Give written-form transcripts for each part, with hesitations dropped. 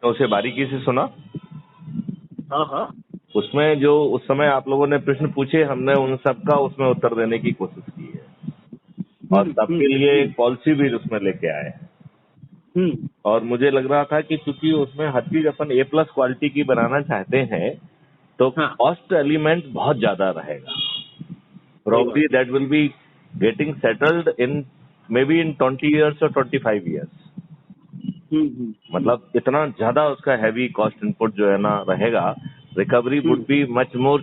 उसे बारीकी से सुना। हाँ हाँ। उसमें जो उस समय आप लोगों ने प्रश्न पूछे, हमने उन सबका उसमें उत्तर देने की कोशिश की है और सबके लिए एक पॉलिसी भी उसमें लेके आए हैं। और मुझे लग रहा था कि चूंकि उसमें हर चीज अपन A+ क्वालिटी की बनाना चाहते हैं तो हाँ। कॉस्ट एलिमेंट बहुत ज्यादा रहेगा। Probably that will be getting settled in maybe in 20 years or 25 years. मतलब इतना ज्यादा उसका हैवी कॉस्ट इनपुट जो है ना रहेगा, recovery would be much more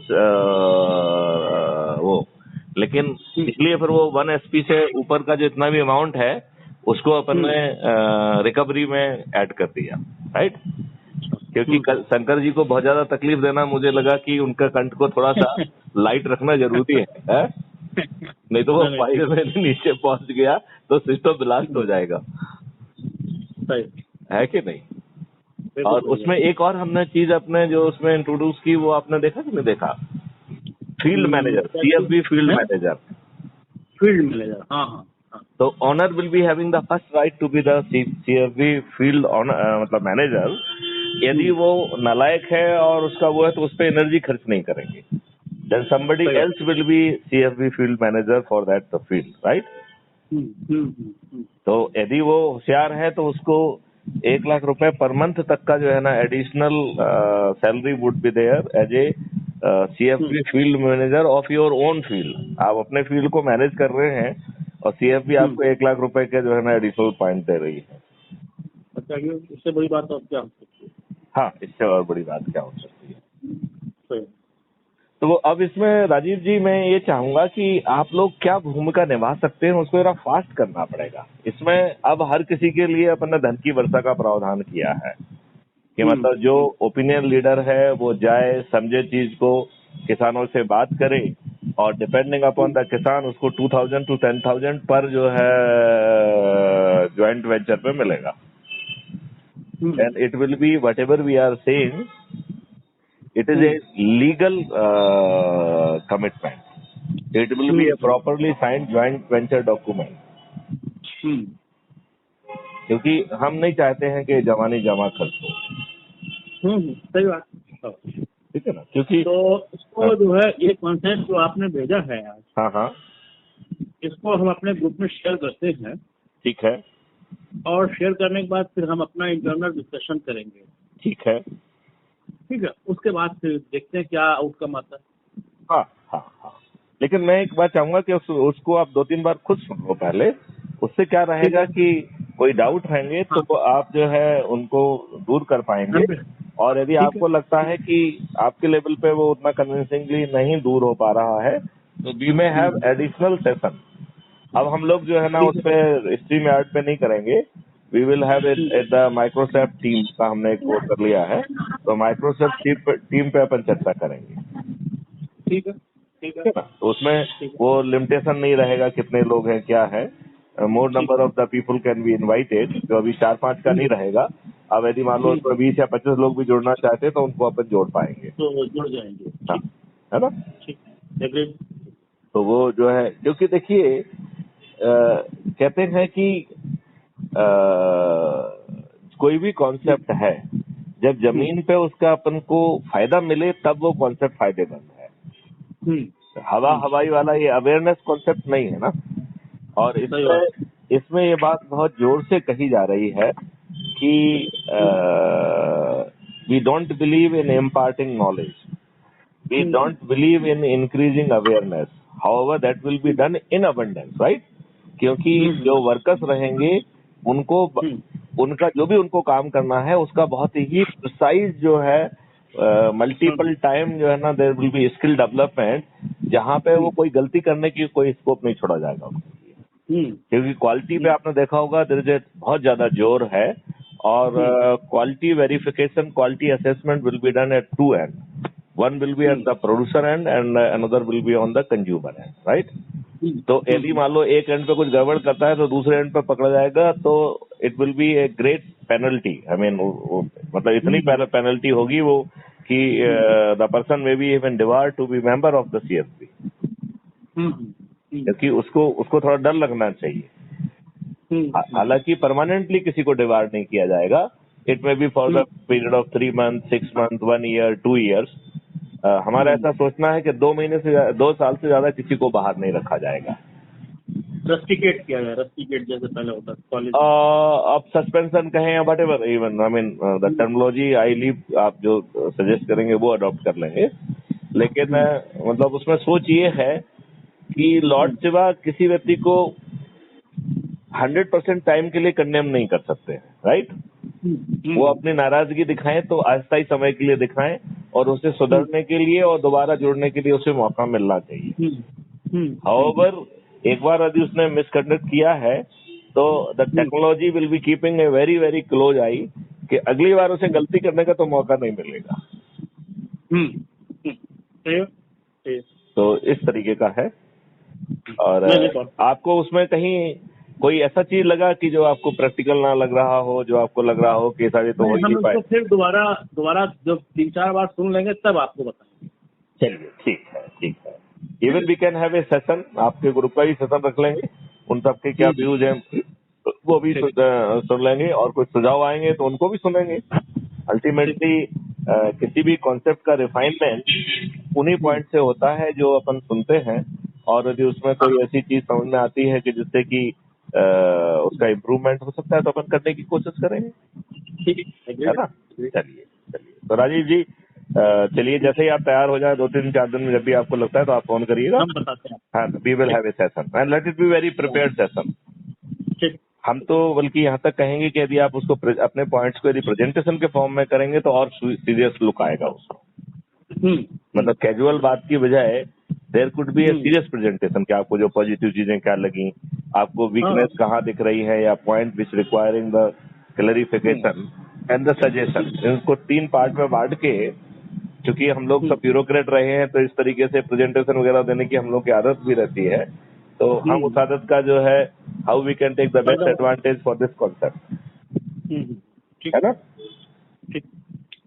वो। लेकिन इसलिए फिर वो 1 SP से ऊपर का जो इतना भी अमाउंट है उसको अपन ने रिकवरी में ऐड कर दिया, राइट। क्योंकि शंकर जी को बहुत ज्यादा तकलीफ देना, मुझे लगा कि उनका कंठ को थोड़ा सा लाइट रखना जरूरी है? नहीं तो वो फाइल में नीचे पहुंच गया तो सिस्टम ब्लास्ट हो जाएगा, है कि नहीं। और उसमें एक और हमने चीज अपने जो उसमें इंट्रोड्यूस की, वो आपने देखा कि नहीं देखा? Field manager, CFB field manager. Field manager, हाँ हाँ। तो honour will be having the first right to be the CFB field मतलब मैनेजर। यदि वो नालायक है और उसका वो है तो उस पर एनर्जी खर्च नहीं करेंगे। Then somebody else will be CFB field manager for that the field, right? तो यदि वो होशियार है तो उसको 1 लाख रुपए पर मंथ तक का जो है ना additional salary would be there as a CFB field manager of your own field. आप अपने फील्ड को मैनेज कर रहे हैं और CFB आपको 1 लाख रुपए के जो है ना एडिशनल पॉइंट दे रही है। अच्छा, इससे बड़ी बात और क्या हो सकती है? हाँ, इससे और बड़ी बात क्या हो सकती है। तो अब इसमें राजीव जी मैं ये चाहूंगा कि आप लोग क्या भूमिका निभा सकते हैं, उसको जरा फास्ट करना पड़ेगा। इसमें अब हर किसी के लिए अपन ने धन की वर्षा का प्रावधान किया है कि मतलब जो ओपिनियन लीडर है वो जाए, समझे चीज को, किसानों से बात करे और डिपेंडिंग अपॉन द किसान उसको 2000 to 10,000 पर जो है ज्वाइंट वेंचर पे मिलेगा। And it will be whatever we are saying, it is a legal commitment. It will be a properly signed joint venture document. क्योंकि हम नहीं चाहते हैं कि जवानी जमा खर्च हो। सही बात, ठीक है ना। क्योंकि तो इसको जो है ये कॉन्सेप्ट जो आपने भेजा है आज, हाँ हाँ, इसको हम अपने ग्रुप में शेयर करते हैं। ठीक है। और शेयर करने के बाद फिर हम अपना इंटरनल डिस्कशन करेंगे। ठीक है। ठीक है, उसके बाद फिर देखते हैं क्या आउटकम आता है। हाँ हाँ हाँ। लेकिन मैं एक बात चाहूंगा कि उसको आप 2-3 बार खुद सुन लो पहले। उससे क्या रहेगा कि कोई डाउट रहेंगे तो आप जो है उनको दूर कर पाएंगे। और यदि आपको लगता है कि आपके लेवल पे वो उतना कन्विंसिंगली नहीं दूर हो पा रहा है तो we may have additional session. अब हम लोग जो है ना उस पर स्ट्रीम यार्ड पे नहीं करेंगे। We will have at the Microsoft team का हमने एक वो कर लिया है, तो माइक्रोसॉफ्ट टीम पे अपन चर्चा करेंगे। ठीक है, ठीक है ना। तो उसमें वो लिमिटेशन नहीं रहेगा कितने लोग हैं क्या है। मोर number of the people can be invited, जो अभी 4-5 का नहीं रहेगा। अब यदि मान लो उसमें 20 या 25 लोग भी जुड़ना चाहते हैं तो उनको अपन जोड़ पाएंगे, तो जुड़ जाएंगे। हाँ, है ना। ठीक, तो वो जो है, क्योंकि देखिए कहते हैं कि कोई भी कॉन्सेप्ट है जब जमीन पे उसका अपन को फायदा मिले तब वो कॉन्सेप्ट फायदेमंद है। हवाई वाला ये अवेयरनेस कॉन्सेप्ट नहीं है ना। और इसमें ये बात बहुत जोर से कही जा रही है कि we don't believe in imparting knowledge, we don't believe in increasing awareness, however that will be done in abundance, right. क्योंकि जो वर्कर्स रहेंगे उनको उनका जो भी उनको काम करना है उसका बहुत ही प्रिसाइज जो है मल्टीपल टाइम जो है ना there will be skill development, जहाँ पे वो कोई गलती करने की कोई स्कोप नहीं छोड़ा जाएगा उनके लिए। क्योंकि क्वालिटी पे आपने देखा होगा देयर इज बहुत ज्यादा जोर है। और quality verification, quality assessment will be done at 2 and, one will be at the producer end and another will be on the consumer end, right? तो यदि मान लो एक एंड पे कुछ गड़बड़ करता है तो दूसरे एंड पे पकड़ा जाएगा, तो it will be a great penalty. I mean मतलब इतनी पेनल्टी होगी वो कि the person may be even debarred to be member of the CFB, क्योंकि उसको थोड़ा डर लगना चाहिए। हालांकि परमानेंटली किसी को डिवार्ड नहीं किया जाएगा, it may be for the period of 3 months, 6 months, 1 year, 2 years. हमारा ऐसा सोचना है कि 2 साल से ज्यादा किसी को बाहर नहीं रखा जाएगा। रस्टिकेट किया जाए, रस्टिकेट जैसे पहले होता था कॉलेज। अब सस्पेंशन कहें या what ever, even I mean the terminology I leave आप जो सजेस्ट करेंगे वो अडॉप्ट कर लेंगे। लेकिन मतलब उसमें सोच ये है कि लॉर्ड शिवा किसी व्यक्ति को 100% टाइम के लिए कंडेम नहीं कर सकते, राइट? वो अपनी नाराजगी दिखाएं तो अस्थायी समय के लिए दिखाएं, और उसे सुधरने के लिए और दोबारा जुड़ने के लिए उसे मौका मिलना चाहिए। हाउएवर, एक बार यदि उसने मिसकंडक्ट किया है तो the technology will be keeping a very very close eye कि अगली बार उसे गलती करने का तो मौका नहीं मिलेगा। तो इस तरीके का है। और आपको उसमें कहीं कोई ऐसा चीज लगा कि जो आपको प्रैक्टिकल ना लग रहा हो, जो आपको लग रहा हो कि सारे तो हो ही नहीं पाए? फिर दोबारा जब 3-4 बार सुन लेंगे तब आपको बताएंगे। चलिए ठीक है। Even we can have a session, आपके ग्रुप का ही सेशन रख लेंगे, उन सबके क्या व्यूज हैं वो भी सुन लेंगे, और कुछ सुझाव आएंगे तो उनको भी सुनेंगे। अल्टीमेटली किसी भी कॉन्सेप्ट का रिफाइनमेंट उन्हीं पॉइंट से होता है जो अपन सुनते हैं, और यदि उसमें कोई ऐसी चीज समझ में आती है कि जिससे कि उसका इम्प्रूवमेंट हो सकता है तो अपन करने की कोशिश करेंगे, है ना? चलिए। तो राजीव जी, चलिए जैसे ही आप तैयार हो जाए 2-3-4 दिन में जब भी आपको लगता है तो आप फोन करिएगा, हम बताते हैं। हाँ, we will have a session and let it be very prepared session. हम तो बल्कि यहाँ तक कहेंगे कि यदि आप उसको अपने पॉइंट्स को यदि प्रेजेंटेशन के फॉर्म में करेंगे तो और सीरियस लुक आएगा उसको। मतलब कैजुअल बात की बजाय there could be a serious presentation कि आपको जो पॉजिटिव चीजें क्या लगी, आपको वीकनेस कहाँ दिख रही है, या point which requiring the clarification and the suggestion. इनको 3 पार्ट में बांट के, क्योंकि हम लोग सब ब्यूरोक्रेट रहे हैं तो इस तरीके से प्रेजेंटेशन वगैरह देने की हम लोग की आदत भी रहती है, तो हम उस आदत का जो है how we can take the best advantage for this concept, है ना?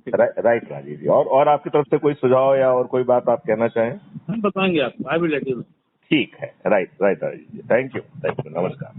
राइट राजीव जी। और आपकी तरफ से कोई सुझाव या और कोई बात आप कहना चाहें? हम बताएंगे आपको, I will let you know. ठीक है, right Rajeev ji. Thank you, नमस्कार।